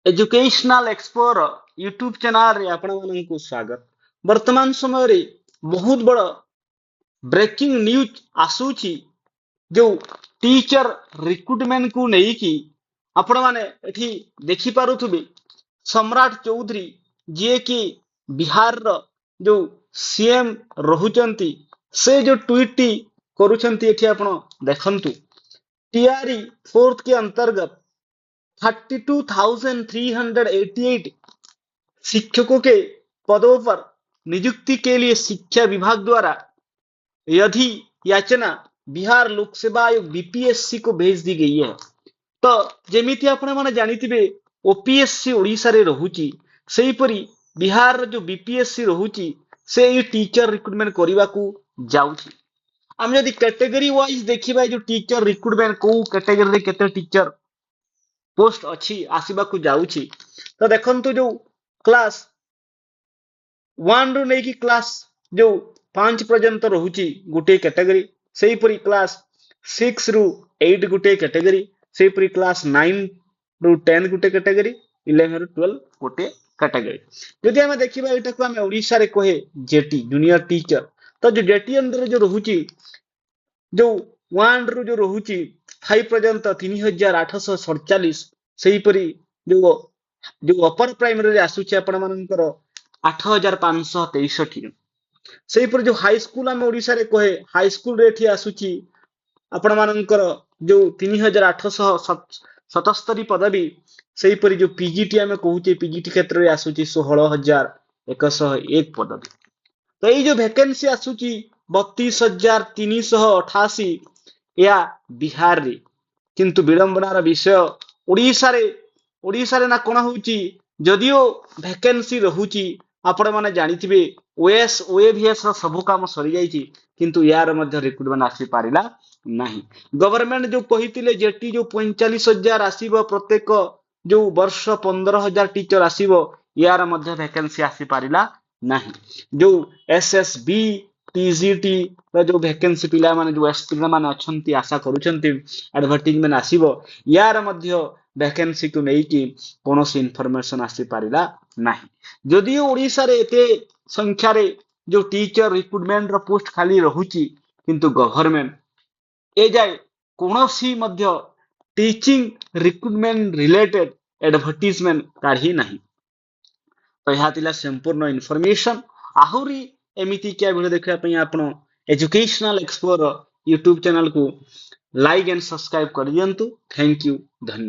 Educational explore YouTube channel रे आपण मानक स्वागत। वर्तमान समय रे बहुत बड़ ब्रेकिंग न्यूज आसूची जो टीचर रिक्रुटमेंट को नहीं की आपण माने एठी देखि पारुथबे सम्राट चौधरी जे कि बिहार रो जो सीएम रहुचंती से जो ट्वीट टी करूचंती एठी आपण देखंतु टीआरई फोर्थ के अंतर्गत 32,388 शिक्षकों के पदों पर नियुक्ति के लिए शिक्षा विभाग द्वारा यदि याचना बिहार लोक सेवा आयोग बीपीएससी को भेज दी गई है। तो जेमिति आपण माने जानिथिबे ओपीएससी ओडिसा रे रहुची सेहीपरि बिहार रो जो बीपीएससी रहुची से ये टीचर रिक्रुटमेंट करबा को जाउची। हम यदि कैटेगरी वाइज देखिबा जो टीचर रिक्रुटमेंट को कैटेगरी रे केते टीचर पोस्ट अच्छी आसवा को जाउची तो देखंतु जो क्लास 1 रु नहीं कि क्लास जो 5 पर्यंत रहुची गुटे कैटेगरी सेही परी क्लास 6 रु 8 गुटे कैटेगरी सेही परी क्लास 9 रु 10 गुटे कैटेगरी 11 रु 12 गुटे कैटेगरी। यदि हम देखिबा एटा को हम ओडिसा रे कहे जेटी जूनियर टीचर तो जो जेटी अंदर जो रहुची जो 1 रु जो रहुची 5 पर्यंत 3,847 सेहीपरि जो जो अपर प्राइमरी आसुची आपण मानकर 8,563 सेहीपरि जो हाई स्कूल हम ओडिसा रे कहे हाई स्कूल रे एठी आसुची आपण मानकर जो 3,877 पदवी सेहीपरि जो पीजीटी हम कहूचे पीजीटी क्षेत्र रे आसुची 16,101 पदवी। तो ये जो वैकेंसी आसुची 32,388 या बिहार रे किंतु विडंबनार विषय ओडिसा रे ना कोन होउची जदियो वैकेंसी रहुची आपण माने जानिथिबे ओएस ओएवीएस रो सब काम सरी जाईची किंतु यार मध्य रिक्रुटमेंट आसी पारिला नाही। गवर्नमेंट जो कहितिले जेटी जो 45,000 आसीबो प्रत्येक जो वर्ष 15,000 टीचर आसीबो यार मध्य वैकेंसी आसी पारिला नाही। जो एसएसबी टीजीटी रो जो वैकेंसी पिला माने जो एसपी माने अछंती आशा करूछंती एडवर्टाइजमेंट आसीबो यार मध्य वैकेंसी को नहीं कि कोनोसी इनफॉरमेशन आसी पारिला नाही। जदियो ओडिसा रे एते संख्या रे जो टीचर रिक्रुटमेंट रो पोस्ट खाली रहुची किंतु गवर्नमेंट ए जाय कोनोसी मध्य टीचिंग रिक्रुटमेंट रिलेटेड एडवर्टाइजमेंट काढी नाही। तो यह थिला संपूर्ण इनफॉरमेशन आहुरी एमिति क्या वीडियो देखा पई आपण एजुकेशनल एक्सप्लोर यूट्यूब चैनल को लाइक एंड सब्सक्राइब कर दियंतु। थैंक यू धन्यवाद।